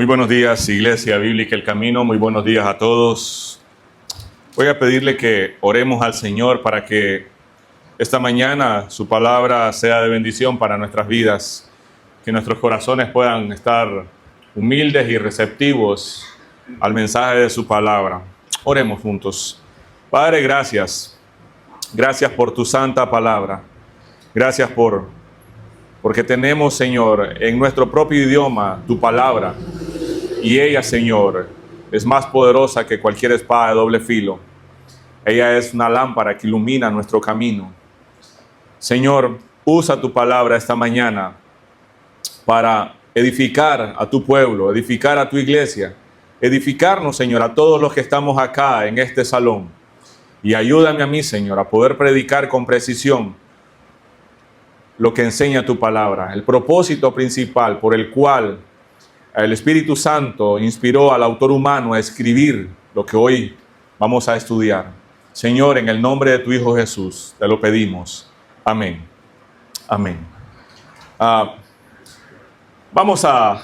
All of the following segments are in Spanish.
Muy buenos días, Iglesia Bíblica El Camino. Muy buenos días a todos. Voy a pedirle que oremos al Señor para que esta mañana su palabra sea de bendición para nuestras vidas, que nuestros corazones puedan estar humildes y receptivos al mensaje de su palabra. Oremos juntos. Padre, gracias. Gracias por tu santa palabra. Gracias porque tenemos, Señor, en nuestro propio idioma tu palabra. Y ella, Señor, es más poderosa que cualquier espada de doble filo. Ella es una lámpara que ilumina nuestro camino. Señor, usa tu palabra esta mañana para edificar a tu pueblo, edificar a tu iglesia, edificarnos, Señor, a todos los que estamos acá en este salón. Y ayúdame a mí, Señor, a poder predicar con precisión lo que enseña tu palabra, el propósito principal por el cual el Espíritu Santo inspiró al autor humano a escribir lo que hoy vamos a estudiar. Señor, en el nombre de tu Hijo Jesús, te lo pedimos. Amén. Amén. Vamos a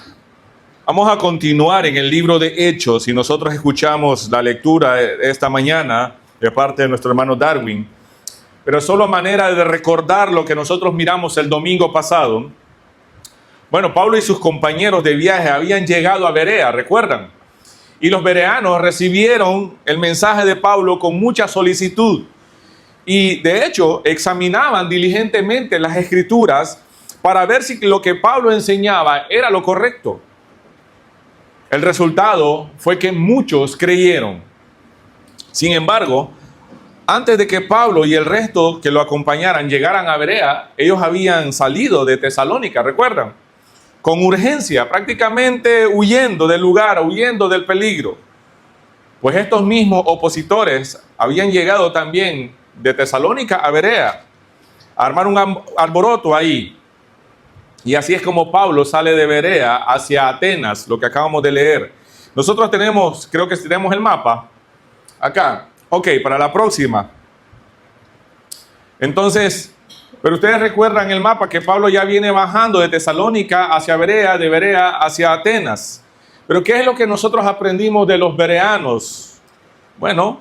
continuar en el libro de Hechos y nosotros escuchamos la lectura esta mañana de parte de nuestro hermano Darwin. Pero solo a manera de recordar lo que nosotros miramos el domingo pasado. Bueno, Pablo y sus compañeros de viaje habían llegado a Berea, ¿recuerdan? Y los bereanos recibieron el mensaje de Pablo con mucha solicitud. Y de hecho, examinaban diligentemente las escrituras para ver si lo que Pablo enseñaba era lo correcto. El resultado fue que muchos creyeron. Sin embargo, antes de que Pablo y el resto que lo acompañaran llegaran a Berea, ellos habían salido de Tesalónica, ¿recuerdan? Con urgencia, prácticamente huyendo del lugar, huyendo del peligro. Pues estos mismos opositores habían llegado también de Tesalónica a Berea, a armar un alboroto ahí. Y así es como Pablo sale de Berea hacia Atenas, lo que acabamos de leer. Nosotros tenemos, creo que tenemos el mapa acá. Ok, para la próxima. Entonces, pero ustedes recuerdan el mapa que Pablo ya viene bajando de Tesalónica hacia Berea, de Berea hacia Atenas. Pero ¿qué es lo que nosotros aprendimos de los bereanos? Bueno,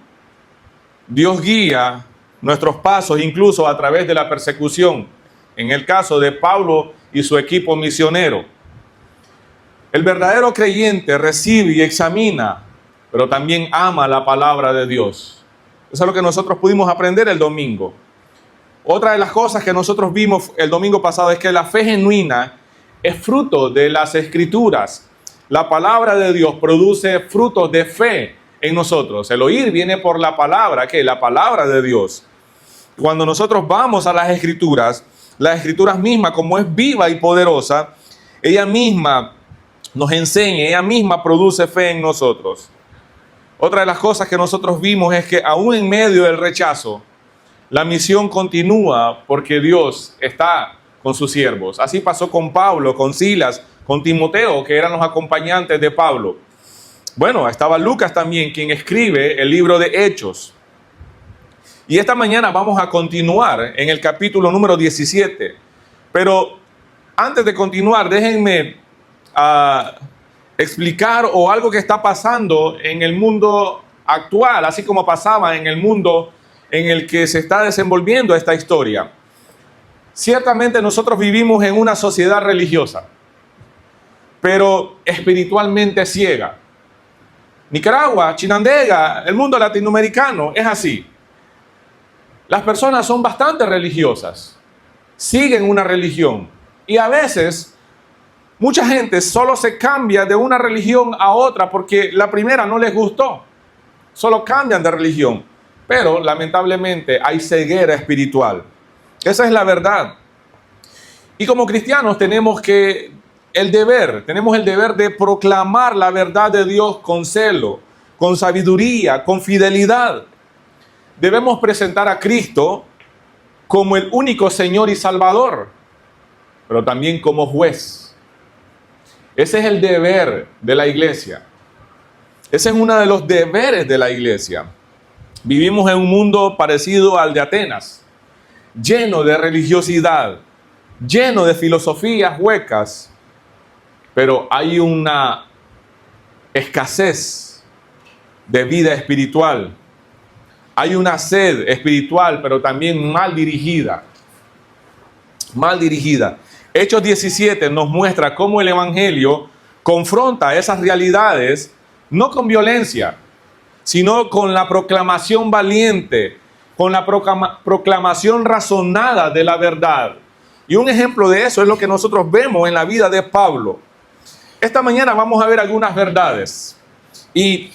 Dios guía nuestros pasos incluso a través de la persecución. En el caso de Pablo y su equipo misionero. El verdadero creyente recibe y examina, pero también ama la palabra de Dios. Eso es lo que nosotros pudimos aprender el domingo. Otra de las cosas que nosotros vimos el domingo pasado es que la fe genuina es fruto de las escrituras. La palabra de Dios produce frutos de fe en nosotros. El oír viene por la palabra, ¿qué? La palabra de Dios. Cuando nosotros vamos a las escrituras mismas, como es viva y poderosa, ella misma nos enseña, ella misma produce fe en nosotros. Otra de las cosas que nosotros vimos es que aún en medio del rechazo, la misión continúa porque Dios está con sus siervos. Así pasó con Pablo, con Silas, con Timoteo, que eran los acompañantes de Pablo. Bueno, estaba Lucas también, quien escribe el libro de Hechos. Y esta mañana vamos a continuar en el capítulo número 17. Pero antes de continuar, déjenme explicar algo que está pasando en el mundo actual, así como pasaba en el mundo en el que se está desenvolviendo esta historia. Ciertamente nosotros vivimos en una sociedad religiosa, pero espiritualmente ciega. Nicaragua, Chinandega, el mundo latinoamericano es así. Las personas son bastante religiosas, siguen una religión y a veces mucha gente solo se cambia de una religión a otra porque la primera no les gustó, solo cambian de religión. Pero lamentablemente hay ceguera espiritual. Esa es la verdad. Y como cristianos tenemos el deber de proclamar la verdad de Dios con celo, con sabiduría, con fidelidad. Debemos presentar a Cristo como el único Señor y Salvador, pero también como juez. Ese es el deber de la iglesia. Ese es uno de los deberes de la iglesia. Vivimos en un mundo parecido al de Atenas, lleno de religiosidad, lleno de filosofías huecas, pero hay una escasez de vida espiritual. Hay una sed espiritual, pero también mal dirigida. Mal dirigida. Hechos 17 nos muestra cómo el Evangelio confronta esas realidades, no con violencia, sino con la proclamación valiente, con la proclamación razonada de la verdad. Y un ejemplo de eso es lo que nosotros vemos en la vida de Pablo. Esta mañana vamos a ver algunas verdades. Y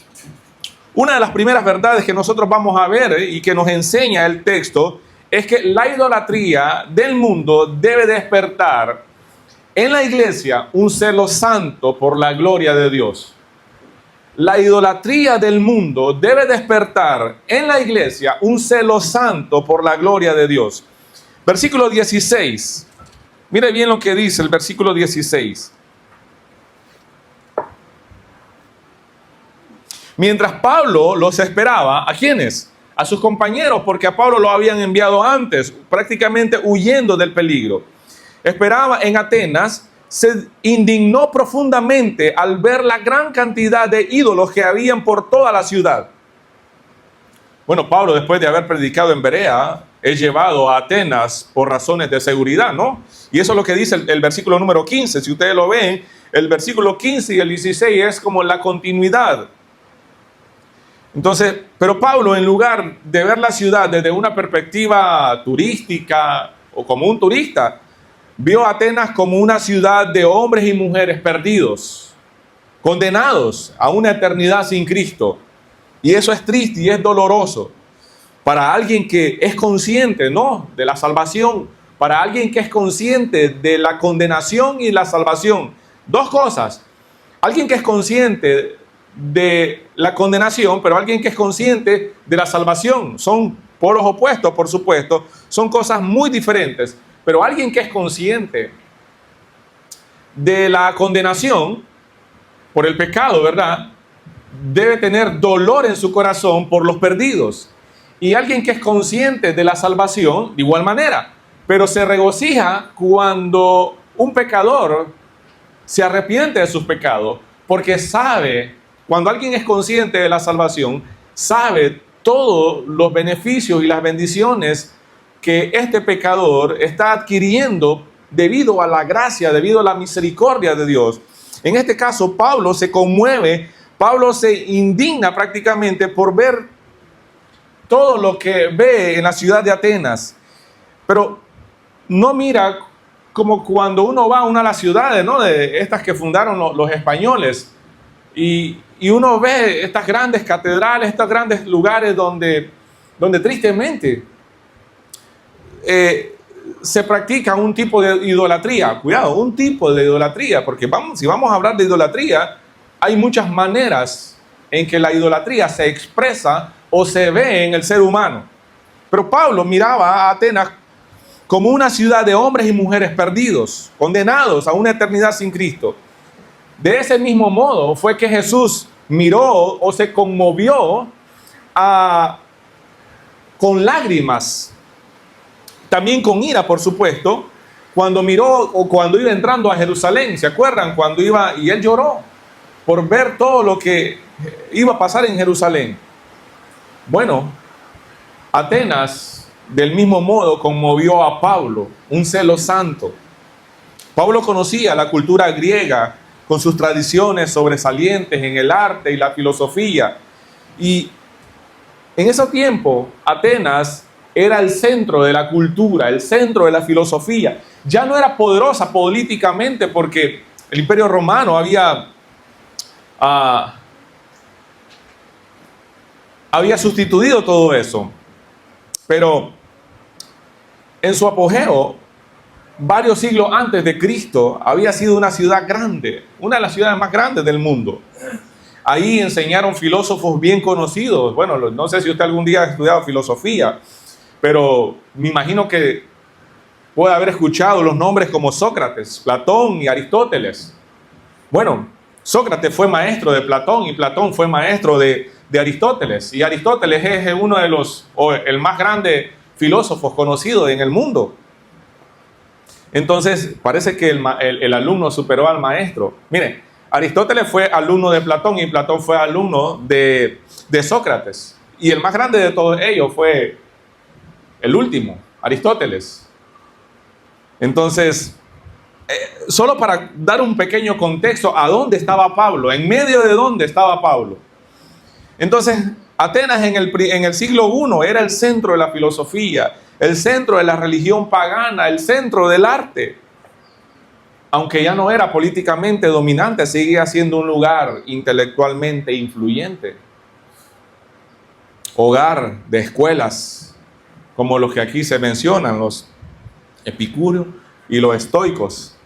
una de las primeras verdades que nosotros vamos a ver y que nos enseña el texto es que la idolatría del mundo debe despertar en la iglesia un celo santo por la gloria de Dios. La idolatría del mundo debe despertar en la iglesia un celo santo por la gloria de Dios. Versículo 16. Mire bien lo que dice el versículo 16. Mientras Pablo los esperaba, ¿a quiénes? A sus compañeros, porque a Pablo lo habían enviado antes, prácticamente huyendo del peligro. Esperaba en Atenas, se indignó profundamente al ver la gran cantidad de ídolos que habían por toda la ciudad. Bueno, Pablo, después de haber predicado en Berea, es llevado a Atenas por razones de seguridad, ¿no? Y eso es lo que dice el versículo número 15. Si ustedes lo ven, el versículo 15 y el 16 es como la continuidad. Entonces, pero Pablo, en lugar de ver la ciudad desde una perspectiva turística o como un turista, vio a Atenas como una ciudad de hombres y mujeres perdidos, condenados a una eternidad sin Cristo. Y eso es triste y es doloroso para alguien que es consciente, ¿no?, de la salvación, para alguien que es consciente de la condenación y la salvación. Dos cosas: alguien que es consciente de la condenación, pero alguien que es consciente de la salvación. Son polos opuestos, por supuesto, son cosas muy diferentes, pero alguien que es consciente de la condenación por el pecado, ¿verdad?, debe tener dolor en su corazón por los perdidos. Y alguien que es consciente de la salvación, de igual manera, pero se regocija cuando un pecador se arrepiente de sus pecados, porque sabe, cuando alguien es consciente de la salvación, sabe todos los beneficios y las bendiciones que este pecador está adquiriendo debido a la gracia, debido a la misericordia de Dios. En este caso, Pablo se conmueve, Pablo se indigna prácticamente por ver todo lo que ve en la ciudad de Atenas, pero no mira como cuando uno va a una de las ciudades, ¿no?, de estas que fundaron los españoles, y uno ve estas grandes catedrales, estos grandes lugares donde tristemente se practica un tipo de idolatría. Cuidado, un tipo de idolatría, porque si vamos a hablar de idolatría, hay muchas maneras en que la idolatría se expresa o se ve en el ser humano. Pero Pablo miraba a Atenas como una ciudad de hombres y mujeres perdidos, condenados a una eternidad sin Cristo. De ese mismo modo fue que Jesús miró o se conmovió con lágrimas, también con ira, por supuesto, cuando miró o cuando iba entrando a Jerusalén. ¿Se acuerdan? Cuando iba y él lloró por ver todo lo que iba a pasar en Jerusalén. Bueno, Atenas del mismo modo conmovió a Pablo, un celo santo. Pablo conocía la cultura griega con sus tradiciones sobresalientes en el arte y la filosofía. Y en ese tiempo, Atenas era el centro de la cultura, el centro de la filosofía. Ya no era poderosa políticamente porque el Imperio Romano había sustituido todo eso. Pero en su apogeo, varios siglos antes de Cristo, había sido una ciudad grande, una de las ciudades más grandes del mundo. Ahí enseñaron filósofos bien conocidos. Bueno, no sé si usted algún día ha estudiado filosofía, pero me imagino que puede haber escuchado los nombres como Sócrates, Platón y Aristóteles. Bueno, Sócrates fue maestro de Platón y Platón fue maestro de Aristóteles. Y Aristóteles es uno de el más grande filósofos conocido en el mundo. Entonces, parece que el alumno superó al maestro. Mire, Aristóteles fue alumno de Platón y Platón fue alumno de Sócrates. Y el más grande de todos ellos fue el último, Aristóteles. Entonces, solo para dar un pequeño contexto, ¿a dónde estaba Pablo? ¿En medio de dónde estaba Pablo? Entonces, Atenas en el siglo I era el centro de la filosofía, el centro de la religión pagana, el centro del arte. Aunque ya no era políticamente dominante, seguía siendo un lugar intelectualmente influyente. Hogar de escuelas, como los que aquí se mencionan, los epicúreos y los estoicos.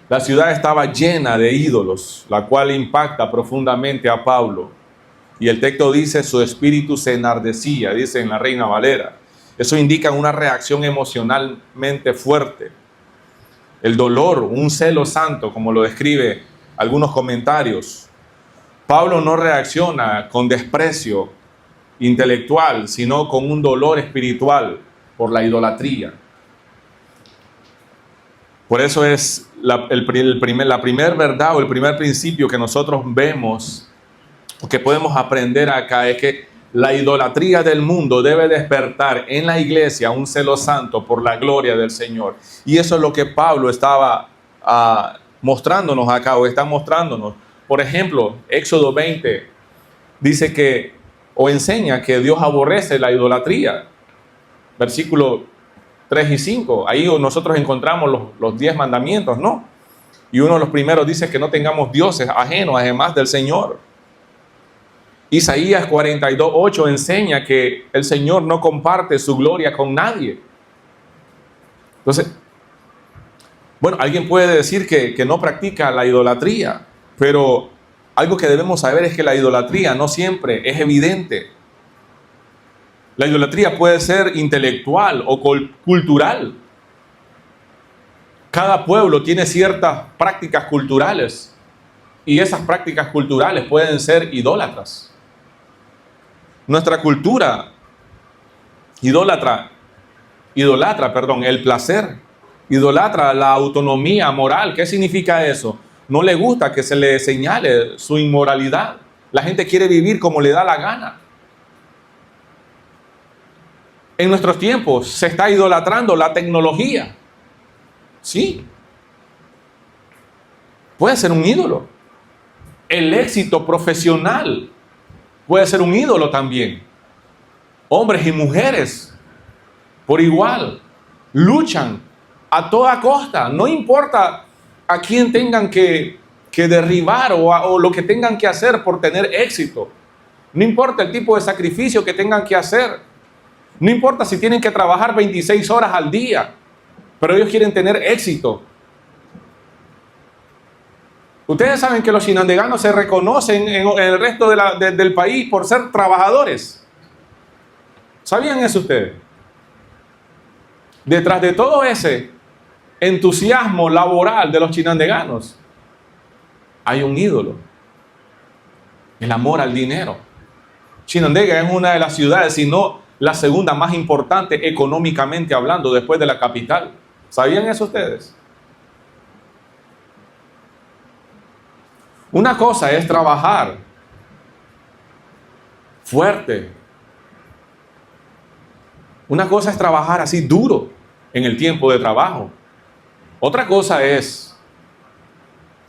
La ciudad estaba llena de ídolos, la cual impacta profundamente a Pablo. Y el texto dice, su espíritu se enardecía, dice en la Reina Valera. Eso indica una reacción emocionalmente fuerte. El dolor, un celo santo, como lo describe algunos comentarios. Pablo no reacciona con desprecio intelectual, sino con un dolor espiritual por la idolatría. Por eso es la primer verdad o el primer principio que nosotros vemos o que podemos aprender acá es que la idolatría del mundo debe despertar en la iglesia un celo santo por la gloria del Señor. Y eso es lo que Pablo estaba mostrándonos acá o está mostrándonos. Por ejemplo, Éxodo 20 dice que o enseña que Dios aborrece la idolatría. Versículo 3 y 5, ahí nosotros encontramos los 10 mandamientos, ¿no? Y uno de los primeros dice que no tengamos dioses ajenos, además del Señor. Isaías 42:8 enseña que el Señor no comparte su gloria con nadie. Entonces, bueno, alguien puede decir que no practica la idolatría, pero algo que debemos saber es que la idolatría no siempre es evidente. La idolatría puede ser intelectual o cultural. Cada pueblo tiene ciertas prácticas culturales y esas prácticas culturales pueden ser idólatras. Nuestra cultura idolatra el placer, idolatra la autonomía moral. ¿Qué significa eso? No le gusta que se le señale su inmoralidad. La gente quiere vivir como le da la gana. En nuestros tiempos se está idolatrando la tecnología. Sí. Puede ser un ídolo. El éxito profesional puede ser un ídolo también. Hombres y mujeres, por igual, luchan a toda costa. No importa a quién tengan que derribar o lo que tengan que hacer por tener éxito. No importa el tipo de sacrificio que tengan que hacer. No importa si tienen que trabajar 26 horas al día, pero ellos quieren tener éxito. Ustedes saben que los chinandeganos se reconocen en el resto del país por ser trabajadores. ¿Sabían eso ustedes? Detrás de todo ese entusiasmo laboral de los chinandeganos hay un ídolo: el amor al dinero. Chinandega es una de las ciudades, si no la segunda más importante económicamente hablando después de la capital. ¿Sabían eso ustedes? Una cosa es trabajar fuerte. Una cosa es trabajar así duro en el tiempo de trabajo. Otra cosa es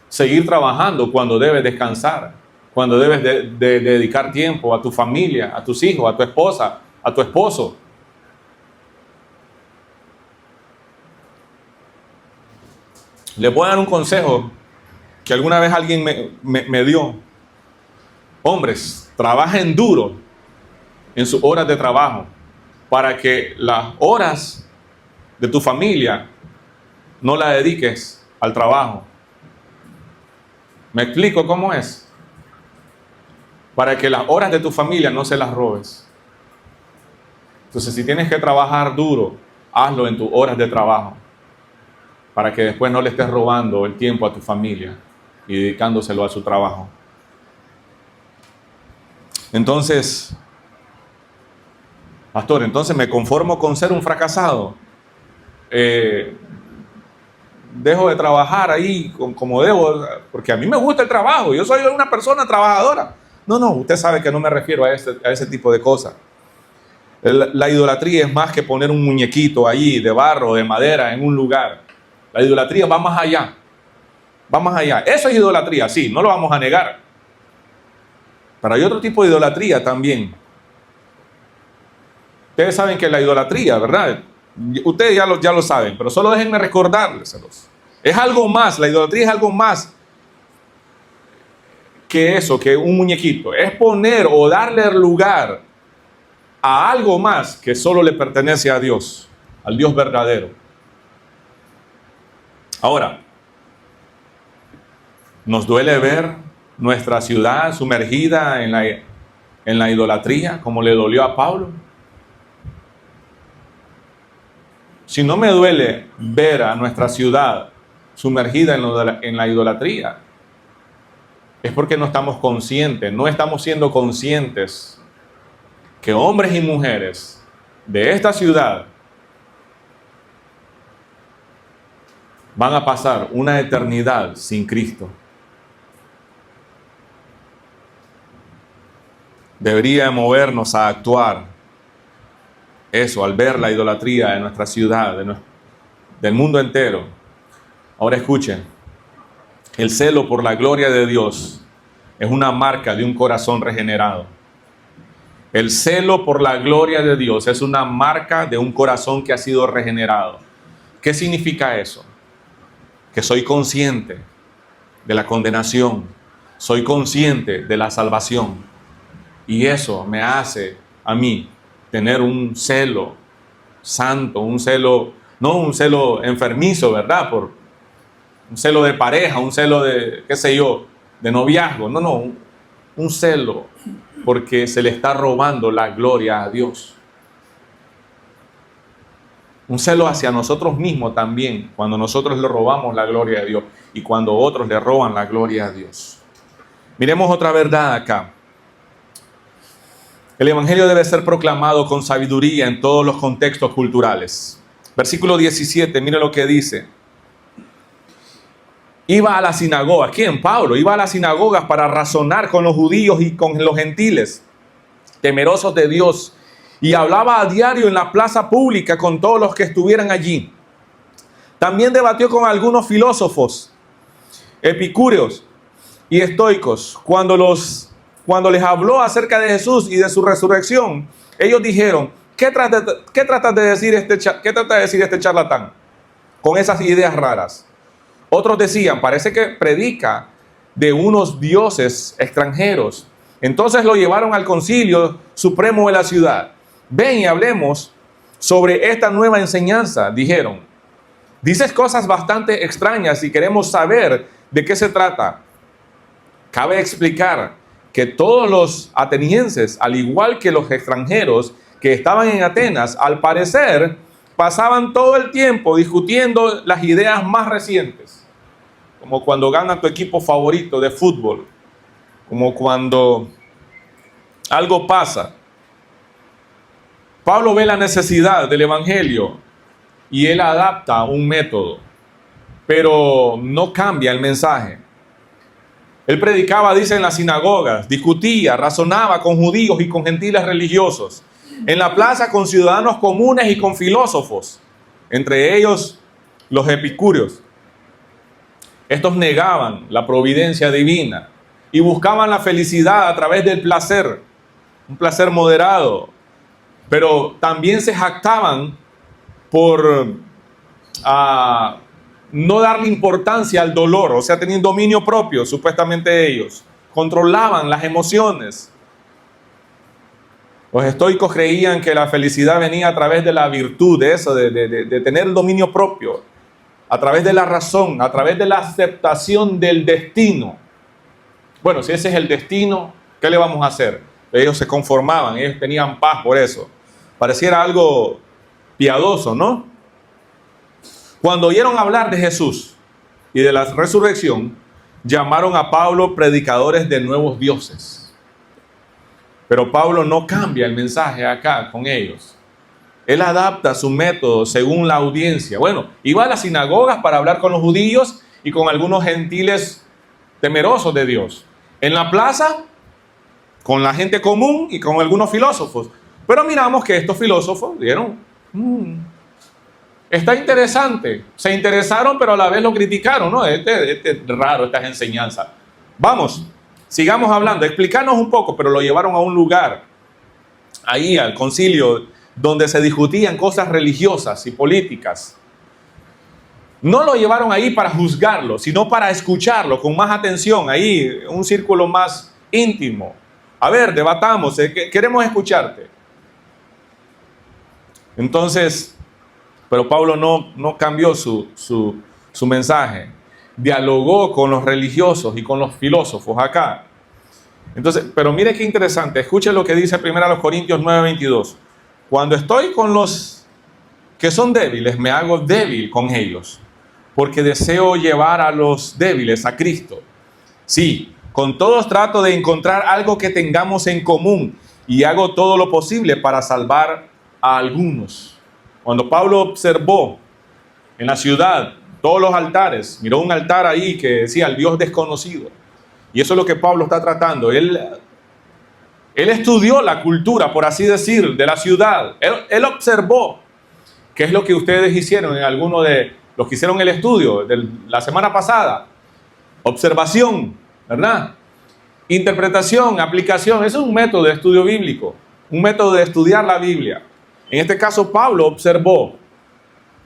seguir trabajando cuando debes descansar, cuando debes de dedicar tiempo a tu familia, a tus hijos, a tu esposa, a tu esposo. Les voy a dar un consejo que alguna vez alguien me dio. Hombres, trabajen duro en sus horas de trabajo para que las horas de tu familia no las dediques al trabajo. ¿Me explico cómo es? Para que las horas de tu familia no se las robes. Entonces, si tienes que trabajar duro, hazlo en tus horas de trabajo, para que después no le estés robando el tiempo a tu familia y dedicándoselo a su trabajo. Entonces, pastor, entonces me conformo con ser un fracasado. dejo de trabajar ahí como debo, porque a mí me gusta el trabajo, yo soy una persona trabajadora. No, usted sabe que no me refiero a ese tipo de cosas. La idolatría es más que poner un muñequito allí de barro, de madera, en un lugar. La idolatría va más allá. Va más allá. Eso es idolatría, sí, no lo vamos a negar. Pero hay otro tipo de idolatría también. Ustedes saben que la idolatría, ¿verdad? Ustedes ya lo saben, pero solo déjenme recordárselos. Es algo más, la idolatría es algo más que eso, que un muñequito. Es poner o darle lugar a algo más que solo le pertenece a Dios, al Dios verdadero. Ahora, nos duele ver nuestra ciudad sumergida en la idolatría, como le dolió a Pablo. Si no me duele ver a nuestra ciudad sumergida en la idolatría, es porque no estamos conscientes, no estamos siendo conscientes que hombres y mujeres de esta ciudad van a pasar una eternidad sin Cristo. Debería movernos a actuar eso al ver la idolatría de nuestra ciudad, del mundo entero. Ahora escuchen, el celo por la gloria de Dios es una marca de un corazón regenerado. El celo por la gloria de Dios es una marca de un corazón que ha sido regenerado. ¿Qué significa eso? Que soy consciente de la condenación, soy consciente de la salvación. Y eso me hace a mí tener un celo santo, un celo, no un celo enfermizo, ¿verdad? Por un celo de pareja, un celo de, qué sé yo, de noviazgo. No, un celo porque se le está robando la gloria a Dios. Un celo hacia nosotros mismos también, cuando nosotros le robamos la gloria a Dios y cuando otros le roban la gloria a Dios. Miremos otra verdad acá. El evangelio debe ser proclamado con sabiduría en todos los contextos culturales. Versículo 17, mire lo que dice. Iba a la sinagoga. ¿Quién? Pablo. Iba a las sinagogas para razonar con los judíos y con los gentiles, temerosos de Dios, y hablaba a diario en la plaza pública con todos los que estuvieran allí. También debatió con algunos filósofos, epicúreos y estoicos. Cuando les habló acerca de Jesús y de su resurrección, ellos dijeron, ¿qué trata de decir este charlatán con esas ideas raras? Otros decían, parece que predica de unos dioses extranjeros. Entonces lo llevaron al concilio supremo de la ciudad. Ven y hablemos sobre esta nueva enseñanza, dijeron. Dices cosas bastante extrañas y queremos saber de qué se trata. Cabe explicar que todos los atenienses, al igual que los extranjeros que estaban en Atenas, al parecer pasaban todo el tiempo discutiendo las ideas más recientes. Como cuando gana tu equipo favorito de fútbol, como cuando algo pasa. Pablo ve la necesidad del evangelio y él adapta un método, pero no cambia el mensaje. Él predicaba, dice, en las sinagogas, discutía, razonaba con judíos y con gentiles religiosos, en la plaza con ciudadanos comunes y con filósofos, entre ellos los epicúreos. Estos negaban la providencia divina y buscaban la felicidad a través del placer, un placer moderado, pero también se jactaban por no darle importancia al dolor, o sea, tenían dominio propio, supuestamente ellos, controlaban las emociones. Los estoicos creían que la felicidad venía a través de la virtud, de eso, de tener el dominio propio, a través de la razón, a través de la aceptación del destino. Bueno, si ese es el destino, ¿qué le vamos a hacer? Ellos se conformaban, ellos tenían paz por eso. Pareciera algo piadoso, ¿no? Cuando oyeron hablar de Jesús y de la resurrección, llamaron a Pablo predicadores de nuevos dioses. Pero Pablo no cambia el mensaje acá con ellos. Él adapta su método según la audiencia. Bueno, iba a las sinagogas para hablar con los judíos y con algunos gentiles temerosos de Dios. En la plaza, con la gente común y con algunos filósofos. Pero miramos que estos filósofos dieron, está interesante. Se interesaron, pero a la vez lo criticaron, ¿no? Este es raro, estas enseñanzas. Vamos, sigamos hablando. Explícanos un poco, pero lo llevaron a un lugar, ahí al concilio, donde se discutían cosas religiosas y políticas. No lo llevaron ahí para juzgarlo, sino para escucarlo con más atención, ahí, un círculo más íntimo. A ver, debatamos, queremos escucharte. Entonces, pero Pablo no cambió su mensaje. Dialogó con los religiosos y con los filósofos acá. Entonces, pero mire qué interesante. Escuche lo que dice 1 Corintios 9:22. Cuando estoy con los que son débiles, me hago débil con ellos, porque deseo llevar a los débiles a Cristo. Sí, con todos trato de encontrar algo que tengamos en común y hago todo lo posible para salvar a algunos. Cuando Pablo observó en la ciudad todos los altares, miró un altar ahí que decía el Dios desconocido. Y eso es lo que Pablo está tratando. Él estudió la cultura, por así decir, de la ciudad. Él observó qué es lo que ustedes hicieron en alguno de los que hicieron el estudio de la semana pasada. Observación, ¿verdad? Interpretación, aplicación. Eso es un método de estudio bíblico, un método de estudiar la Biblia. En este caso, Pablo observó.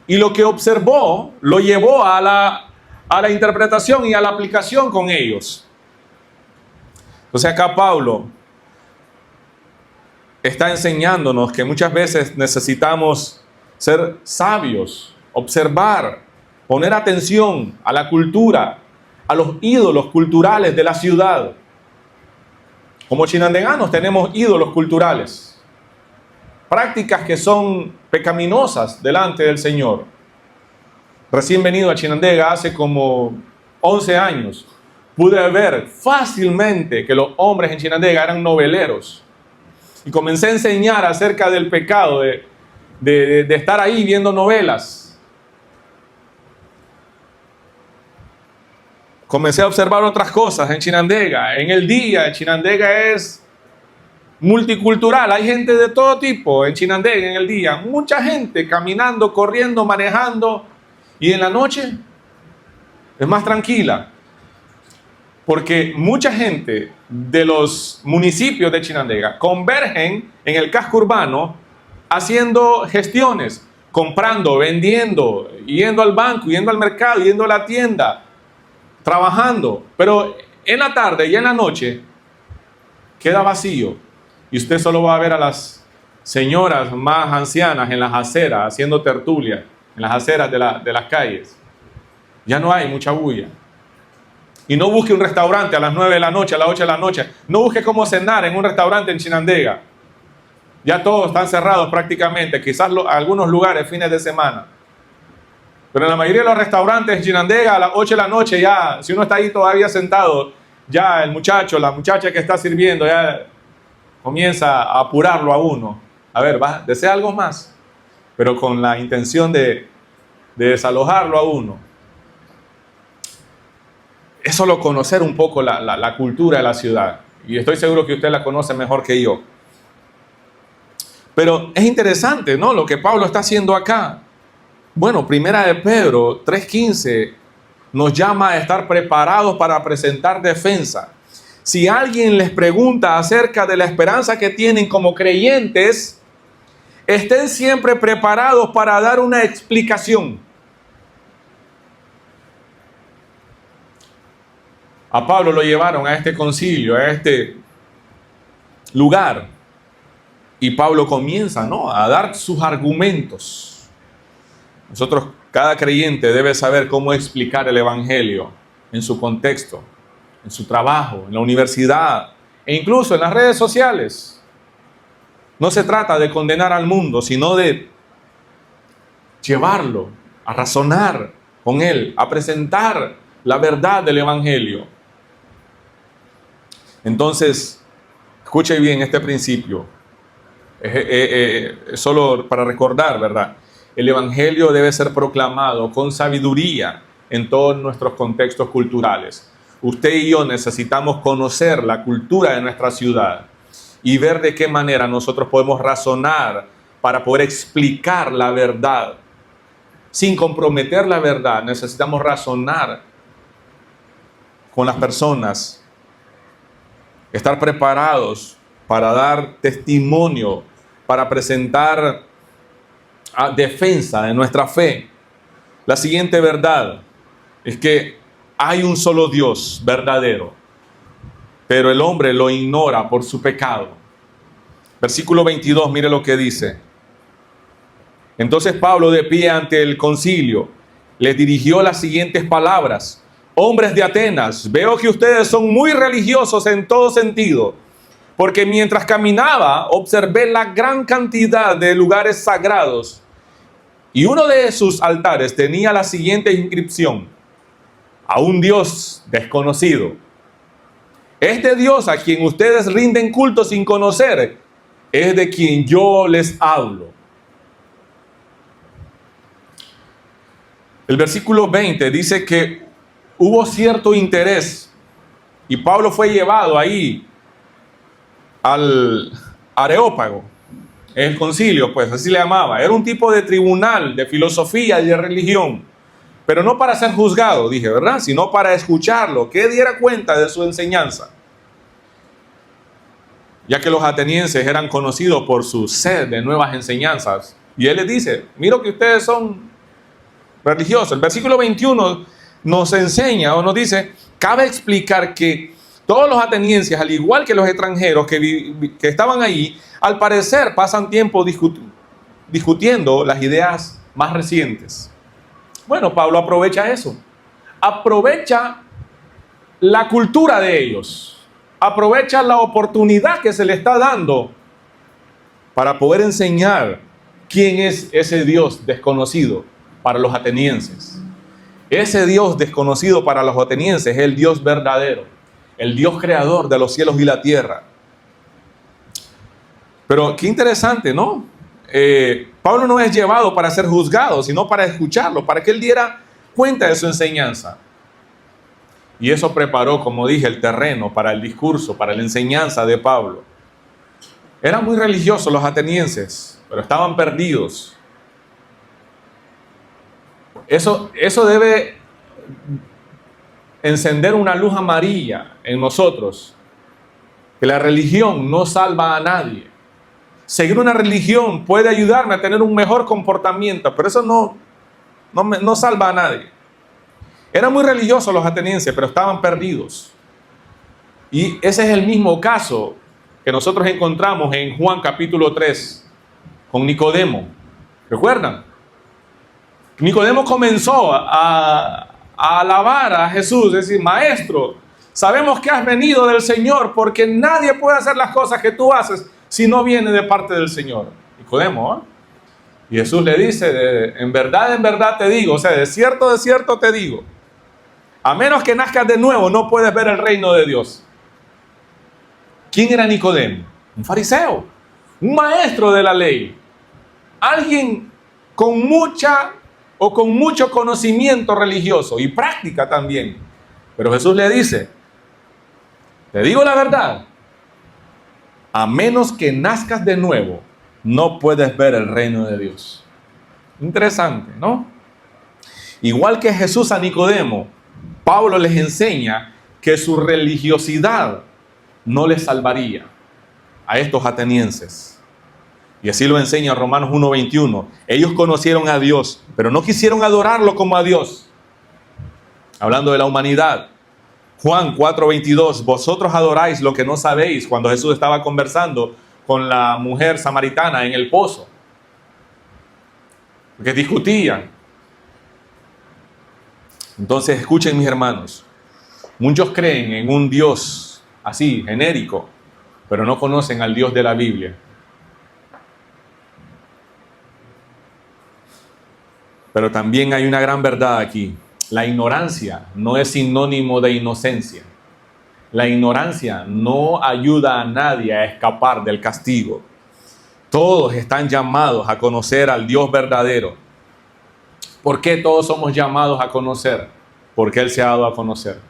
Y lo que observó lo llevó a la interpretación y a la aplicación con ellos. Entonces acá Pablo está enseñándonos que muchas veces necesitamos ser sabios, observar, poner atención a la cultura, a los ídolos culturales de la ciudad. Como chinandeganos tenemos ídolos culturales, prácticas que son pecaminosas delante del Señor. Recién venido a Chinandega hace como 11 años, pude ver fácilmente que los hombres en Chinandega eran noveleros. Y comencé a enseñar acerca del pecado de estar ahí viendo novelas. Comencé a observar otras cosas en Chinandega. En el día, Chinandega es multicultural. Hay gente de todo tipo en Chinandega en el día. Mucha gente caminando, corriendo, manejando. Y en la noche es más tranquila. Porque mucha gente de los municipios de Chinandega convergen en el casco urbano haciendo gestiones, comprando, vendiendo, yendo al banco, yendo al mercado, yendo a la tienda, trabajando. Pero en la tarde y en la noche queda vacío. Y usted solo va a ver a las señoras más ancianas en las aceras haciendo tertulia, en las aceras de las calles. Ya no hay mucha bulla. Y no busque un restaurante a las 9 de la noche, a las 8 de la noche. No busque cómo cenar en un restaurante en Chinandega. Ya todos están cerrados prácticamente. Quizás algunos lugares fines de semana. Pero en la mayoría de los restaurantes en Chinandega a las 8 de la noche ya, si uno está ahí todavía sentado, ya el muchacho, la muchacha que está sirviendo ya comienza a apurarlo a uno. A ver, ¿desea algo más? Pero con la intención de desalojarlo a uno. Es solo conocer un poco la cultura de la ciudad. Y estoy seguro que usted la conoce mejor que yo. Pero es interesante, ¿no? Lo que Pablo está haciendo acá. Bueno, Primera de Pedro 3:15 nos llama a estar preparados para presentar defensa. Si alguien les pregunta acerca de la esperanza que tienen como creyentes, estén siempre preparados para dar una explicación. A Pablo lo llevaron a este concilio, a este lugar. Y Pablo comienza, ¿no?, a dar sus argumentos. Nosotros, cada creyente debe saber cómo explicar el evangelio en su contexto, en su trabajo, en la universidad e incluso en las redes sociales. No se trata de condenar al mundo, sino de llevarlo a razonar con él, a presentar la verdad del evangelio. Entonces, escuche bien este principio. Solo para recordar, ¿verdad? El Evangelio debe ser proclamado con sabiduría en todos nuestros contextos culturales. Usted y yo necesitamos conocer la cultura de nuestra ciudad y ver de qué manera nosotros podemos razonar para poder explicar la verdad. Sin comprometer la verdad, necesitamos razonar con las personas, estar preparados para dar testimonio, para presentar defensa de nuestra fe. La siguiente verdad es que hay un solo Dios verdadero, pero el hombre lo ignora por su pecado. Versículo 22, mire lo que dice. Entonces Pablo, de pie ante el concilio, les dirigió las siguientes palabras: hombres de Atenas, veo que ustedes son muy religiosos en todo sentido, porque mientras caminaba observé la gran cantidad de lugares sagrados y uno de sus altares tenía la siguiente inscripción: a un Dios desconocido. Este Dios a quien ustedes rinden culto sin conocer es de quien yo les hablo. El versículo 20 dice que hubo cierto interés y Pablo fue llevado ahí al Areópago, el concilio, pues así le llamaba. Era un tipo de tribunal de filosofía y de religión, pero no para ser juzgado, dije, ¿verdad? Sino para escucharlo, que diera cuenta de su enseñanza, ya que los atenienses eran conocidos por su sed de nuevas enseñanzas. Y él les dice: miro que ustedes son religiosos. El versículo 21 nos enseña o nos dice: cabe explicar que todos los atenienses, al igual que los extranjeros que estaban ahí, al parecer pasan tiempo discutiendo las ideas más recientes. Bueno, Pablo aprovecha eso. Aprovecha la cultura de ellos. Aprovecha la oportunidad que se le está dando para poder enseñar quién es ese Dios desconocido para los atenienses. Ese Dios desconocido para los atenienses es el Dios verdadero, el Dios creador de los cielos y la tierra. Pero qué interesante, ¿no? Pablo no es llevado para ser juzgado, sino para escucharlo, para que él diera cuenta de su enseñanza. Y eso preparó, como dije, el terreno para el discurso, para la enseñanza de Pablo. Eran muy religiosos los atenienses, pero estaban perdidos. Eso debe encender una luz amarilla en nosotros, que la religión no salva a nadie. Seguir una religión puede ayudarme a tener un mejor comportamiento, pero eso no salva a nadie. Eran muy religiosos los atenienses, pero estaban perdidos. Y ese es el mismo caso que nosotros encontramos en Juan capítulo 3 con Nicodemo. ¿Recuerdan? Nicodemo comenzó a alabar a Jesús, es decir: maestro, sabemos que has venido del Señor, porque nadie puede hacer las cosas que tú haces si no viene de parte del Señor. Nicodemo, ¿eh? Y Jesús le dice: en verdad te digo, o sea, de cierto te digo, a menos que nazcas de nuevo, no puedes ver el reino de Dios. ¿Quién era Nicodemo? Un fariseo, un maestro de la ley, alguien con mucho conocimiento religioso y práctica también. Pero Jesús le dice: te digo la verdad, a menos que nazcas de nuevo, no puedes ver el reino de Dios. Interesante, ¿no? Igual que Jesús a Nicodemo, Pablo les enseña que su religiosidad no les salvaría a estos atenienses. Y así lo enseña Romanos 1:21. Ellos conocieron a Dios, pero no quisieron adorarlo como a Dios. Hablando de la humanidad. Juan 4:22. Vosotros adoráis lo que no sabéis, cuando Jesús estaba conversando con la mujer samaritana en el pozo. Porque discutían. Entonces, escuchen, mis hermanos. Muchos creen en un Dios así, genérico, pero no conocen al Dios de la Biblia. Pero también hay una gran verdad aquí. La ignorancia no es sinónimo de inocencia. La ignorancia no ayuda a nadie a escapar del castigo. Todos están llamados a conocer al Dios verdadero. ¿Por qué todos somos llamados a conocer? Porque Él se ha dado a conocer.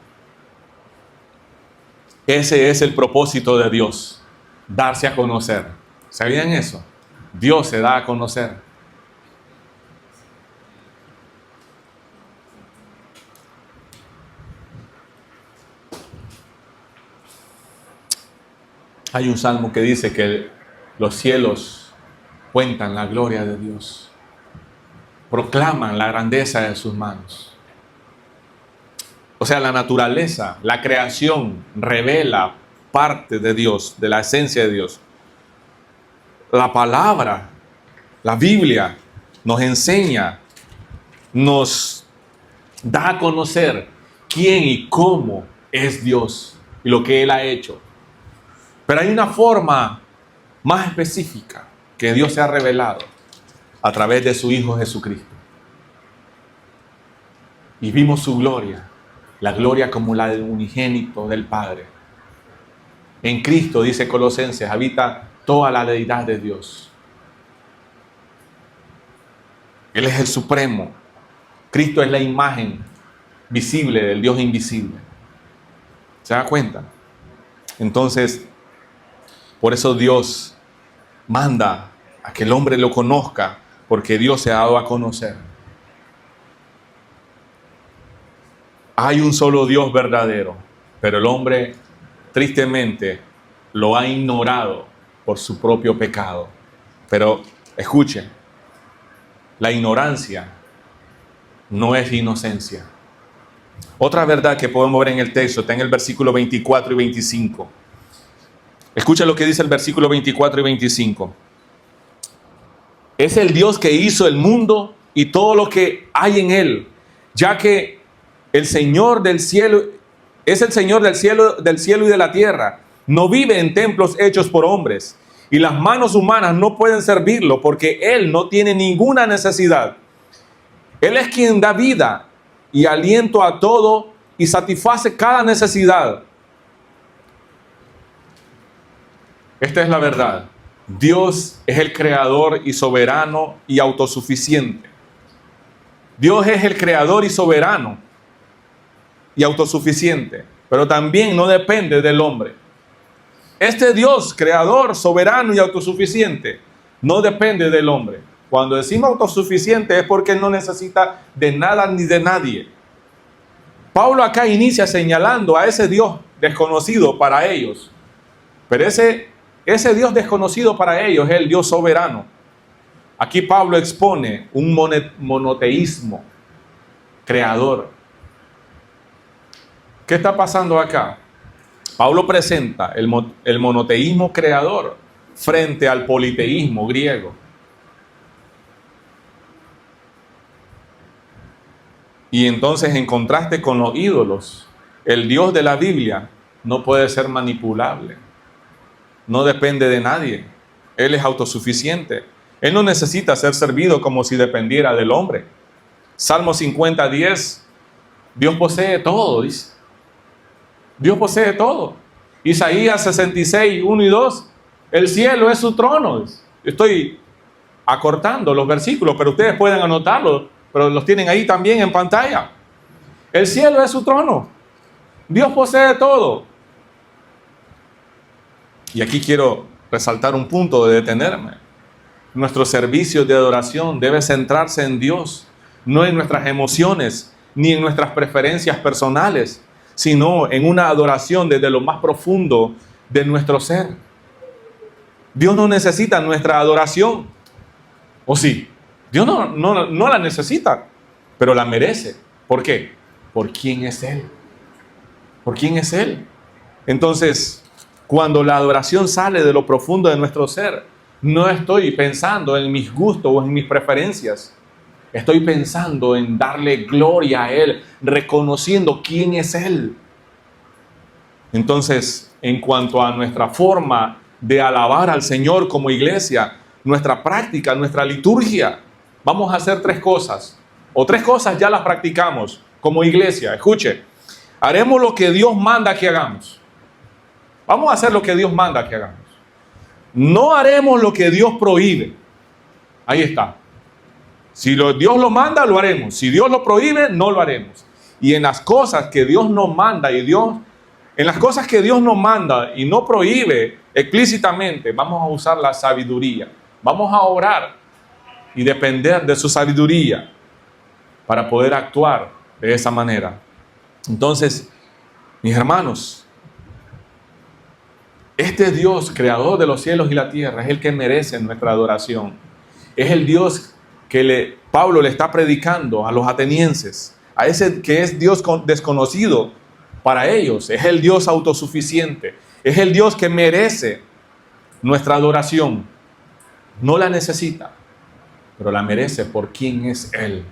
Ese es el propósito de Dios, darse a conocer. ¿Sabían eso? Dios se da a conocer. Hay un salmo que dice que los cielos cuentan la gloria de Dios, proclaman la grandeza de sus manos. O sea, la naturaleza, la creación revela parte de Dios, de la esencia de Dios. La palabra, la Biblia, nos enseña, nos da a conocer quién y cómo es Dios y lo que Él ha hecho. Pero hay una forma más específica que Dios se ha revelado a través de su Hijo Jesucristo. Y vimos su gloria, la gloria como la del unigénito del Padre. En Cristo, dice Colosenses, habita toda la deidad de Dios. Él es el supremo. Cristo es la imagen visible del Dios invisible. ¿Se da cuenta? Entonces, por eso Dios manda a que el hombre lo conozca, porque Dios se ha dado a conocer. Hay un solo Dios verdadero, pero el hombre tristemente lo ha ignorado por su propio pecado. Pero escuchen, la ignorancia no es inocencia. Otra verdad que podemos ver en el texto está en el versículo 24 y 25. Escucha lo que dice el versículo 24 y 25. Es el Dios que hizo el mundo y todo lo que hay en él, ya que el Señor del cielo es el Señor del cielo y de la tierra. No vive en templos hechos por hombres, y las manos humanas no pueden servirlo, porque Él no tiene ninguna necesidad. Él es quien da vida y aliento a todo y satisface cada necesidad. Esta es la verdad. Dios es el creador y soberano y autosuficiente. Dios es el creador y soberano y autosuficiente, pero también no depende del hombre. Este Dios, creador, soberano y autosuficiente, no depende del hombre. Cuando decimos autosuficiente es porque Él no necesita de nada ni de nadie. Pablo acá inicia señalando a ese Dios desconocido para ellos. Pero ese Dios desconocido para ellos es el Dios soberano. Aquí Pablo expone un monoteísmo creador. ¿Qué está pasando acá? Pablo presenta el monoteísmo creador frente al politeísmo griego. Y entonces, en contraste con los ídolos, el Dios de la Biblia no puede ser manipulable. No depende de nadie. Él es autosuficiente. Él no necesita ser servido como si dependiera del hombre. Salmo 50:10, Dios posee todo, dice. Dios posee todo. Isaías 66:1 y 2, el cielo es su trono. Estoy acortando los versículos, pero ustedes pueden anotarlos, pero los tienen ahí también en pantalla. El cielo es su trono. Dios posee todo. Y aquí quiero resaltar un punto de detenerme. Nuestro servicio de adoración debe centrarse en Dios, no en nuestras emociones, ni en nuestras preferencias personales, sino en una adoración desde lo más profundo de nuestro ser. Dios no necesita nuestra adoración. ¿O sí? Dios no la necesita, pero la merece. ¿Por qué? ¿Por quién es Él? ¿Por quién es Él? Entonces, cuando la adoración sale de lo profundo de nuestro ser, no estoy pensando en mis gustos o en mis preferencias. Estoy pensando en darle gloria a Él, reconociendo quién es Él. Entonces, en cuanto a nuestra forma de alabar al Señor como iglesia, nuestra práctica, nuestra liturgia, vamos a hacer tres cosas. O tres cosas ya las practicamos como iglesia. Escuche, haremos lo que Dios manda que hagamos. Vamos a hacer lo que Dios manda que hagamos. No haremos lo que Dios prohíbe. Ahí está. Si Dios lo manda, lo haremos. Si Dios lo prohíbe, no lo haremos. Y en las cosas que Dios nos manda en las cosas que Dios nos manda y no prohíbe explícitamente, vamos a usar la sabiduría. Vamos a orar y depender de su sabiduría para poder actuar de esa manera. Entonces, mis hermanos, este Dios, creador de los cielos y la tierra, es el que merece nuestra adoración. Es el Dios que Pablo le está predicando a los atenienses, a ese que es Dios desconocido para ellos. Es el Dios autosuficiente, es el Dios que merece nuestra adoración. No la necesita, pero la merece por quién es Él.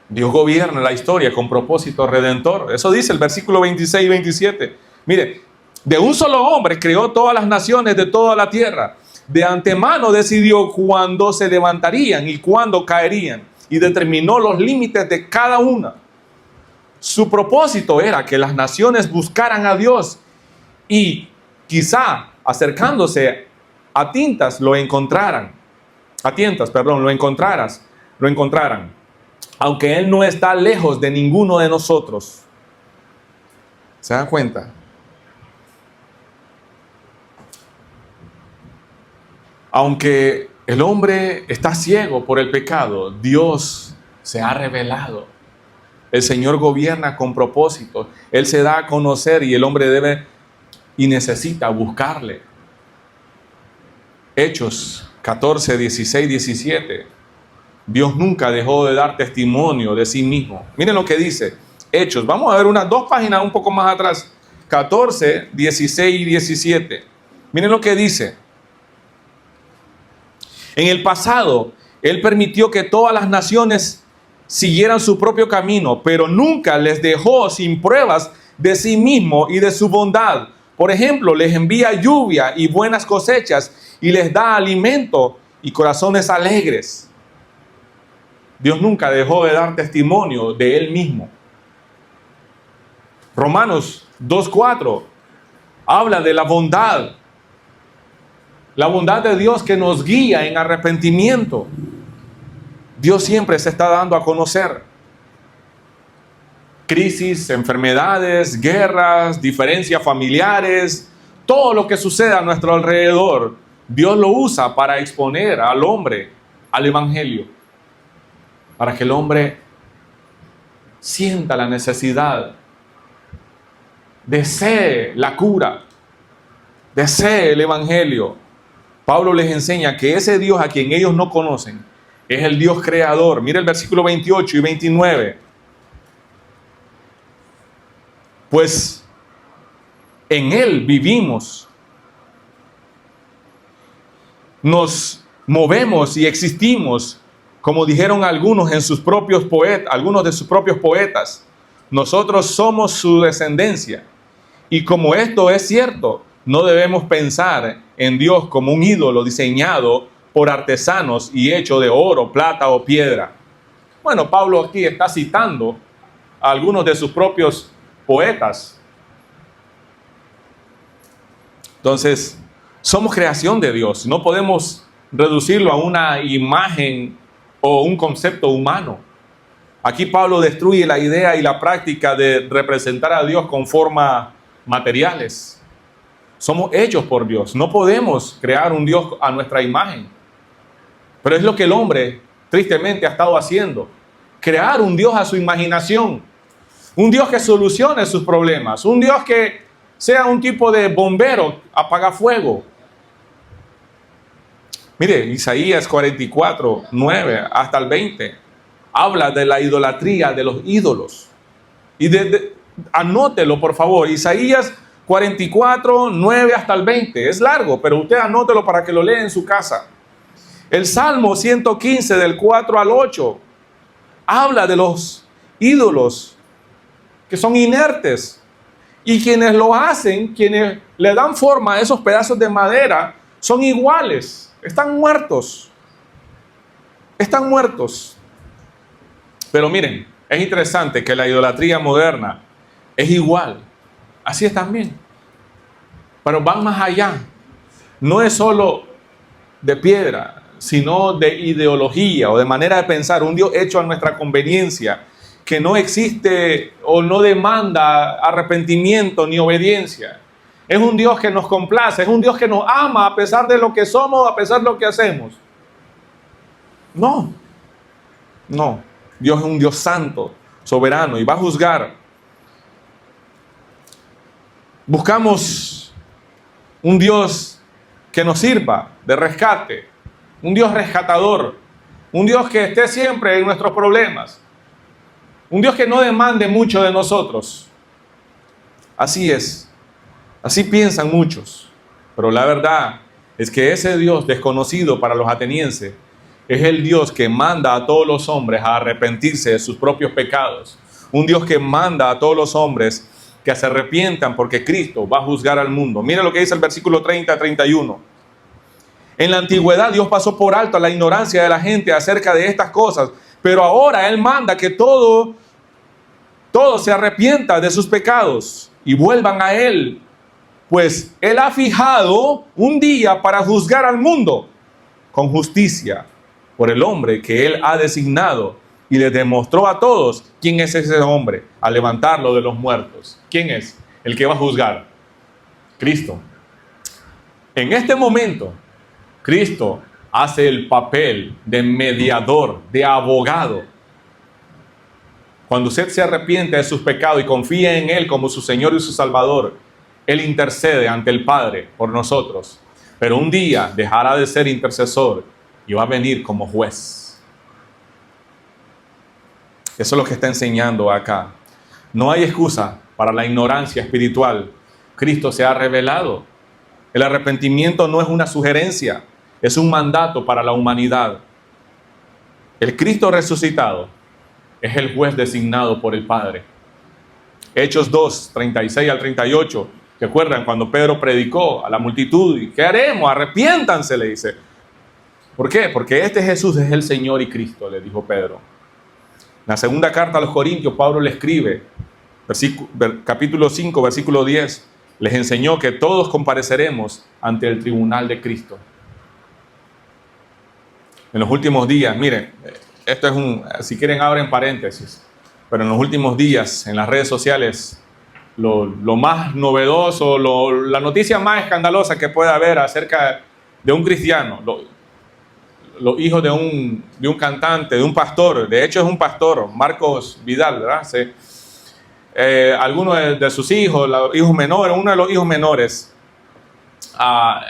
Dios gobierna la historia con propósito redentor. Eso dice el versículo 26 y 27. Mire, de un solo hombre creó todas las naciones de toda la tierra. De antemano decidió cuándo se levantarían y cuándo caerían, y determinó los límites de cada una. Su propósito era que las naciones buscaran a Dios y quizá acercándose a tientas lo encontraran. Aunque Él no está lejos de ninguno de nosotros. ¿Se dan cuenta? Aunque el hombre está ciego por el pecado, Dios se ha revelado. El Señor gobierna con propósito. Él se da a conocer y el hombre debe y necesita buscarle. Hechos 14, 16, 17. Dios nunca dejó de dar testimonio de sí mismo. Miren lo que dice Hechos. Vamos a ver unas 2 páginas un poco más atrás. 14, 16 y 17. Miren lo que dice. En el pasado, Él permitió que todas las naciones siguieran su propio camino, pero nunca les dejó sin pruebas de sí mismo y de su bondad. Por ejemplo, les envía lluvia y buenas cosechas y les da alimento y corazones alegres. Dios nunca dejó de dar testimonio de Él mismo. Romanos 2:4 habla de la bondad de Dios que nos guía en arrepentimiento. Dios siempre se está dando a conocer. Crisis, enfermedades, guerras, diferencias familiares, todo lo que sucede a nuestro alrededor, Dios lo usa para exponer al hombre al evangelio, para que el hombre sienta la necesidad, desee la cura, desee el evangelio. Pablo les enseña que ese Dios a quien ellos no conocen es el Dios creador. Mira el versículo 28 y 29. Pues en Él vivimos, nos movemos y existimos, como dijeron algunos de sus propios poetas. Nosotros somos su descendencia. Y como esto es cierto, no debemos pensar en Dios como un ídolo diseñado por artesanos y hecho de oro, plata o piedra. Bueno, Pablo aquí está citando a algunos de sus propios poetas. Entonces, somos creación de Dios. No podemos reducirlo a una imagen o un concepto humano. Aquí Pablo destruye la idea y la práctica de representar a Dios con formas materiales. Somos hechos por Dios. No podemos crear un Dios a nuestra imagen. Pero es lo que el hombre tristemente ha estado haciendo. Crear un Dios a su imaginación. Un Dios que solucione sus problemas. Un Dios que sea un tipo de bombero, apagafuego. Mire, Isaías 44, 9 hasta el 20. Habla de la idolatría de los ídolos. Y anótelo, por favor. Isaías 44, 9 hasta el 20. Es largo, pero usted anótelo para que lo lea en su casa. El Salmo 115, del 4 al 8, habla de los ídolos que son inertes. Y quienes lo hacen, quienes le dan forma a esos pedazos de madera, son iguales. Están muertos. Están muertos. Pero miren, es interesante que la idolatría moderna es igual. Así es también. pero van más allá. No es solo de piedra, sino de ideología o de manera de pensar, un Dios hecho a nuestra conveniencia, que no existe o no demanda arrepentimiento ni obediencia. Es un Dios que nos complace, es un Dios que nos ama a pesar de lo que somos, a pesar de lo que hacemos. No, no. Dios es un Dios santo, soberano y va a juzgar. Buscamos un Dios que nos sirva de rescate, un Dios rescatador, un Dios que esté siempre en nuestros problemas, un Dios que no demande mucho de nosotros. Así es, así piensan muchos, pero la verdad es que ese Dios desconocido para los atenienses es el Dios que manda a todos los hombres a arrepentirse de sus propios pecados, un Dios que manda a todos los hombres que se arrepientan porque Cristo va a juzgar al mundo. Mira lo que dice el versículo 30-31. En la antigüedad Dios pasó por alto la ignorancia de la gente acerca de estas cosas, pero ahora Él manda que todo se arrepienta de sus pecados y vuelvan a Él, pues Él ha fijado un día para juzgar al mundo con justicia por el hombre que Él ha designado, y le demostró a todos quién es ese hombre al levantarlo de los muertos. ¿Quién es el que va a juzgar? Cristo. En este momento, Cristo hace el papel de mediador, de abogado. Cuando usted se arrepiente de sus pecados y confía en Él como su Señor y su Salvador, Él intercede ante el Padre por nosotros. Pero un día dejará de ser intercesor y va a venir como juez. Eso es lo que está enseñando acá. No hay excusa para la ignorancia espiritual. Cristo se ha revelado. El arrepentimiento no es una sugerencia, es un mandato para la humanidad. El Cristo resucitado es el juez designado por el Padre. Hechos 2, 36 al 38. ¿Recuerdan cuando Pedro predicó a la multitud? ¿Y qué haremos? Arrepiéntanse, le dice. ¿Por qué? Porque este Jesús es el Señor y Cristo, le dijo Pedro. En la segunda carta a los Corintios, Pablo le escribe, capítulo 5, versículo 10, les enseñó que todos compareceremos ante el tribunal de Cristo. En los últimos días, miren, esto es si quieren abren paréntesis, pero en los últimos días en las redes sociales, lo más novedoso, la noticia más escandalosa que puede haber acerca de un cristiano, los hijos de un cantante, de un pastor, de hecho es un pastor, Marcos Vidal, ¿verdad? Sí. Algunos de sus hijos, los hijos menores, uno de los hijos menores,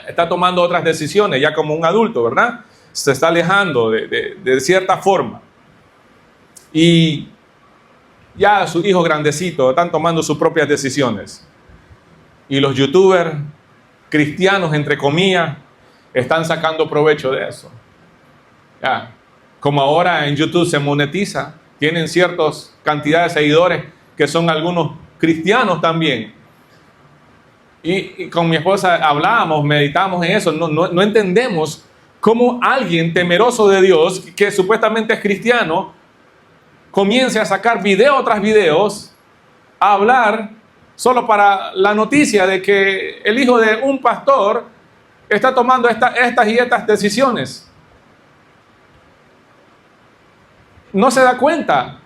está tomando otras decisiones ya como un adulto, ¿verdad? Se está alejando de cierta forma. Y ya sus hijos grandecitos están tomando sus propias decisiones. Y los youtubers cristianos, entre comillas, están sacando provecho de eso. Ya, como ahora en YouTube se monetiza, tienen ciertas cantidades de seguidores que son algunos cristianos también. Y con mi esposa hablábamos, meditamos en eso, no entendemos cómo alguien temeroso de Dios, que supuestamente es cristiano, comience a sacar video tras videos, a hablar solo para la noticia de que el hijo de un pastor está tomando estas y estas decisiones. No se da cuenta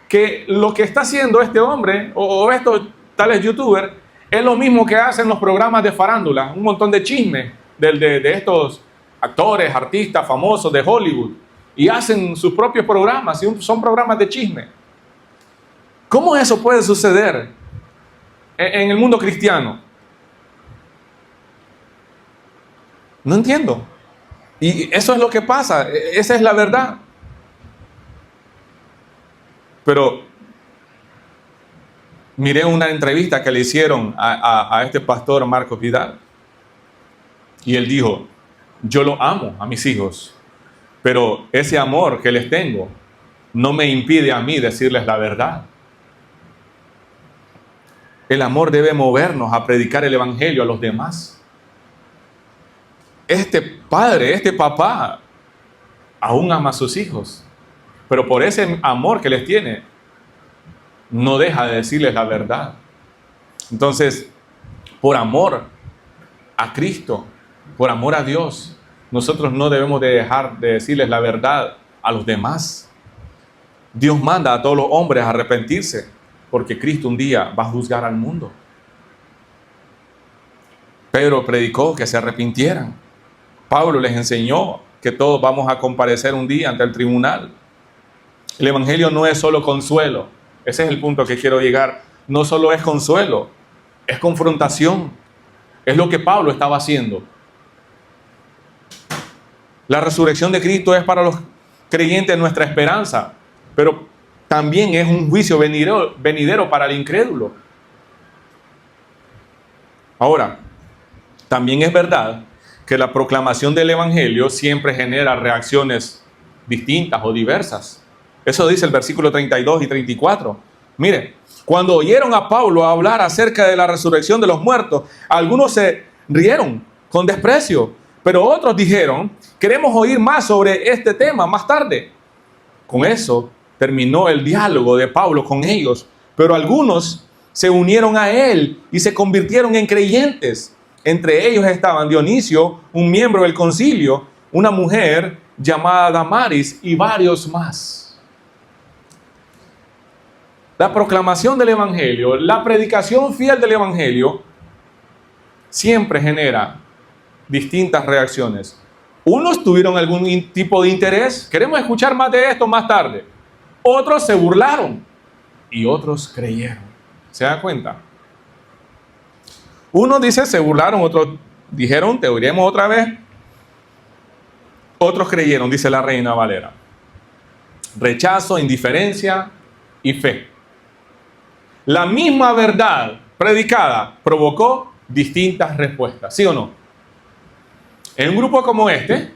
que lo que está haciendo este hombre o estos tales youtubers es lo mismo que hacen los programas de farándula, un montón de chismes de estos actores, artistas famosos de Hollywood, y hacen sus propios programas, y son programas de chisme. ¿Cómo eso puede suceder en el mundo cristiano? No entiendo. Y eso es lo que pasa, esa es la verdad. Pero miré una entrevista que le hicieron a este pastor Marcos Vidal. Y él dijo, yo lo amo a mis hijos, pero ese amor que les tengo no me impide a mí decirles la verdad. El amor debe movernos a predicar el evangelio a los demás. Este padre, este papá, aún ama a sus hijos, pero por ese amor que les tiene, no deja de decirles la verdad. Entonces, por amor, a Cristo, por amor a Dios, nosotros no debemos de dejar de decirles la verdad a los demás. Dios manda a todos los hombres a arrepentirse, porque Cristo un día va a juzgar al mundo. Pedro predicó que se arrepintieran. Pablo les enseñó que todos vamos a comparecer un día ante el tribunal. El evangelio no es solo consuelo. Ese es el punto que quiero llegar. No solo es consuelo, es confrontación. Es lo que Pablo estaba haciendo. La resurrección de Cristo es para los creyentes nuestra esperanza, pero también es un juicio venidero para el incrédulo. Ahora, también es verdad que la proclamación del evangelio siempre genera reacciones distintas o diversas. Eso dice el versículo 32 y 34. Mire, cuando oyeron a Pablo hablar acerca de la resurrección de los muertos, algunos se rieron con desprecio, pero otros dijeron, queremos oír más sobre este tema más tarde. Con eso terminó el diálogo de Pablo con ellos, pero algunos se unieron a él y se convirtieron en creyentes. Entre ellos estaban Dionisio, un miembro del concilio, una mujer llamada Damaris y varios más. La proclamación del evangelio, la predicación fiel del evangelio, siempre genera distintas reacciones. Unos tuvieron algún tipo de interés, queremos escuchar más de esto más tarde. Otros se burlaron y otros creyeron. ¿Se dan cuenta? Unos dicen se burlaron, otros dijeron te oiremos otra vez. Otros creyeron, dice la Reina Valera. Rechazo, indiferencia y fe. La misma verdad predicada provocó distintas respuestas, ¿sí o no? En un grupo como este,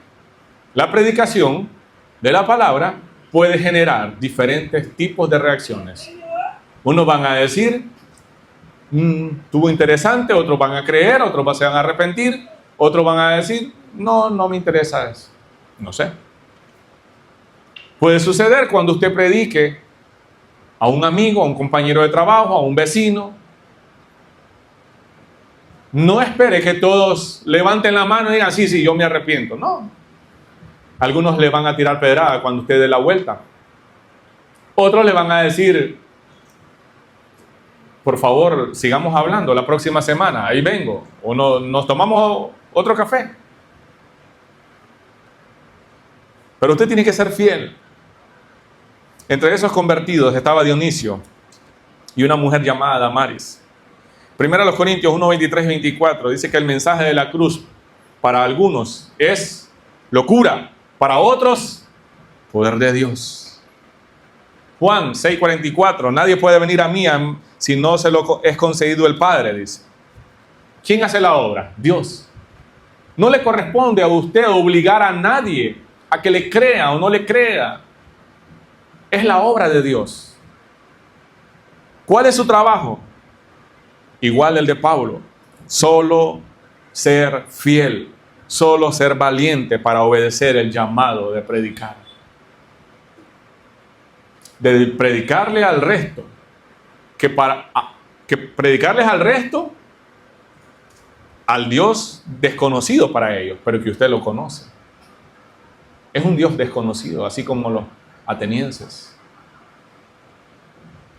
la predicación de la palabra puede generar diferentes tipos de reacciones. Unos van a decir, estuvo interesante, otros van a creer, otros se van a arrepentir, otros van a decir, no me interesa eso. No sé. Puede suceder cuando usted predique a un amigo, a un compañero de trabajo, a un vecino. No espere que todos levanten la mano y digan, sí, yo me arrepiento. No. Algunos le van a tirar pedrada cuando usted dé la vuelta. Otros le van a decir, por favor, sigamos hablando la próxima semana, ahí vengo. O no, nos tomamos otro café. Pero usted tiene que ser fiel. Entre esos convertidos estaba Dionisio y una mujer llamada Damaris. Primero los Corintios 1, 23 y 24 dice que el mensaje de la cruz para algunos es locura, para otros poder de Dios. Juan 6, 44, nadie puede venir a mí si no se lo es concedido el Padre, dice. ¿Quién hace la obra? Dios. No le corresponde a usted obligar a nadie a que le crea o no le crea. Es la obra de Dios. ¿Cuál es su trabajo? Igual el de Pablo. Solo ser fiel. Solo ser valiente para obedecer el llamado de predicar. De predicarle al resto. Que predicarles al resto al Dios desconocido para ellos, pero que usted lo conoce. Es un Dios desconocido, así como los atenienses,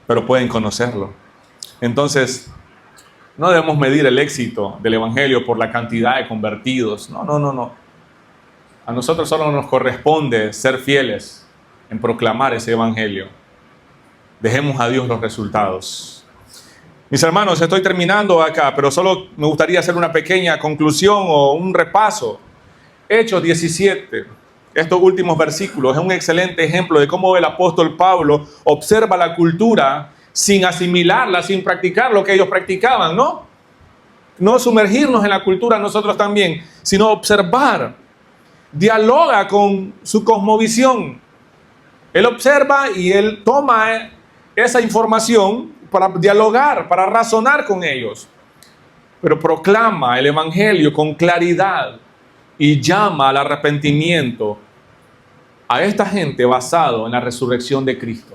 pero pueden conocerlo. Entonces, no debemos medir el éxito del evangelio por la cantidad de convertidos. No. A nosotros solo nos corresponde ser fieles en proclamar ese evangelio. Dejemos a Dios los resultados. Mis hermanos, estoy terminando acá, pero solo me gustaría hacer una pequeña conclusión o un repaso. Hechos 17. Estos últimos versículos es un excelente ejemplo de cómo el apóstol Pablo observa la cultura sin asimilarla, sin practicar lo que ellos practicaban, ¿no? No sumergirnos en la cultura nosotros también, sino observar. Dialoga con su cosmovisión. Él observa y él toma esa información para dialogar, para razonar con ellos. Pero proclama el evangelio con claridad y llama al arrepentimiento a esta gente basado en la resurrección de Cristo.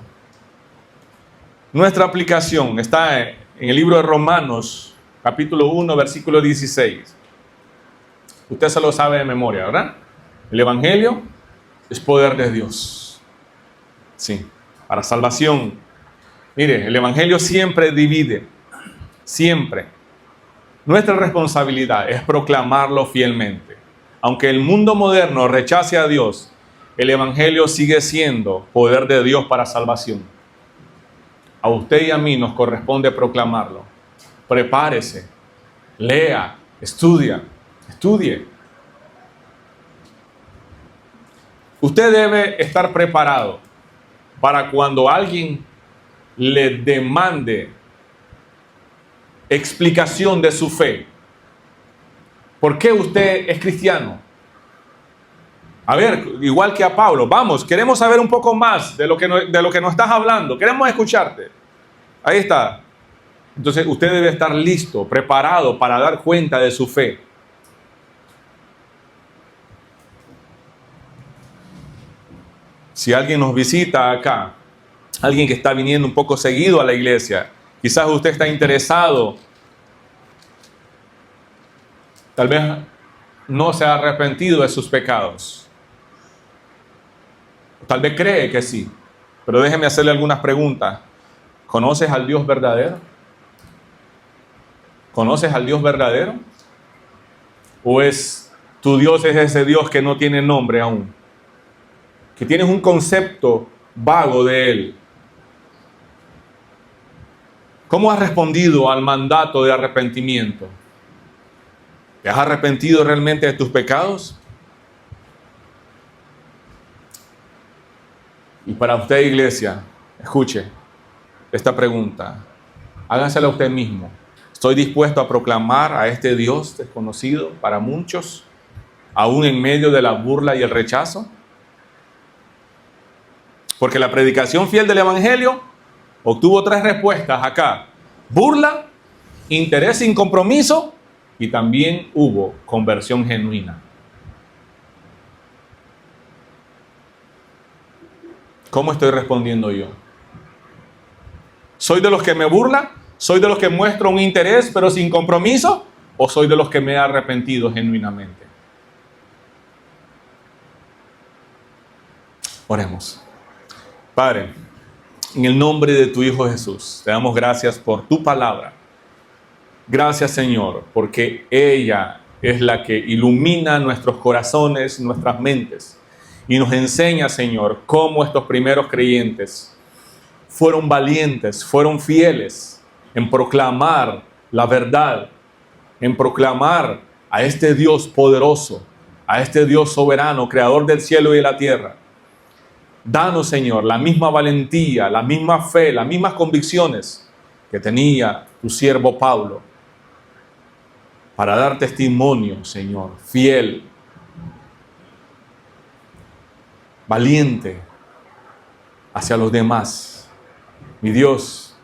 Nuestra aplicación está en el libro de Romanos, capítulo 1, versículo 16. Usted se lo sabe de memoria, ¿verdad? El Evangelio es poder de Dios. Sí, para salvación. Mire, el Evangelio siempre divide. Siempre. Nuestra responsabilidad es proclamarlo fielmente. Aunque el mundo moderno rechace a Dios, el Evangelio sigue siendo poder de Dios para salvación. A usted y a mí nos corresponde proclamarlo. Prepárese, lea, estudie. Usted debe estar preparado para cuando alguien le demande explicación de su fe. ¿Por qué usted es cristiano? A ver, igual que a Pablo, vamos, queremos saber un poco más de lo que nos estás hablando, queremos escucharte. Ahí está. Entonces usted debe estar listo, preparado para dar cuenta de su fe. Si alguien nos visita acá, alguien que está viniendo un poco seguido a la iglesia, quizás usted está interesado, tal vez no se ha arrepentido de sus pecados. Tal vez cree que sí, pero déjeme hacerle algunas preguntas. ¿Conoces al Dios verdadero? ¿Conoces al Dios verdadero? ¿O tu Dios es ese Dios que no tiene nombre aún? Que tienes un concepto vago de Él. ¿Cómo has respondido al mandato de arrepentimiento? ¿Te has arrepentido realmente de tus pecados? Y para usted, iglesia, escuche esta pregunta. Hágasela a usted mismo. ¿Estoy dispuesto a proclamar a este Dios desconocido para muchos, aún en medio de la burla y el rechazo? Porque la predicación fiel del Evangelio obtuvo 3 respuestas acá: burla, interés sin compromiso y también hubo conversión genuina. ¿Cómo estoy respondiendo yo? ¿Soy de los que me burla? ¿Soy de los que muestro un interés pero sin compromiso? ¿O soy de los que me he arrepentido genuinamente? Oremos. Padre, en el nombre de tu Hijo Jesús, te damos gracias por tu palabra. Gracias, Señor, porque ella es la que ilumina nuestros corazones, nuestras mentes, y nos enseña, Señor, cómo estos primeros creyentes fueron valientes, fueron fieles en proclamar la verdad, en proclamar a este Dios poderoso, a este Dios soberano, creador del cielo y de la tierra. Danos, Señor, la misma valentía, la misma fe, las mismas convicciones que tenía tu siervo Pablo para dar testimonio, Señor, fiel, valiente hacia los demás. Mi Dios,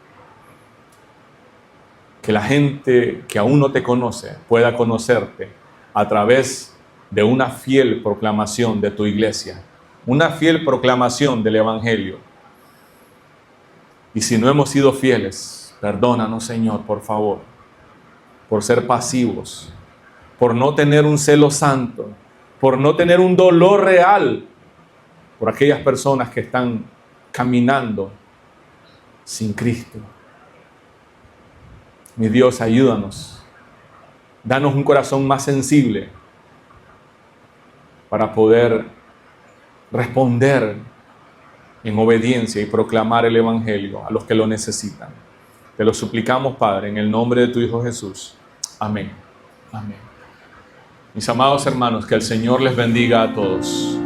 que la gente que aún no te conoce pueda conocerte a través de una fiel proclamación de tu iglesia, una fiel proclamación del Evangelio. Y si no hemos sido fieles, perdónanos, Señor, por favor, por ser pasivos, por no tener un celo santo, por no tener un dolor real por aquellas personas que están caminando sin Cristo. Mi Dios, ayúdanos. Danos un corazón más sensible para poder responder en obediencia y proclamar el Evangelio a los que lo necesitan. Te lo suplicamos, Padre, en el nombre de tu Hijo Jesús. Amén. Amén. Mis amados hermanos, que el Señor les bendiga a todos.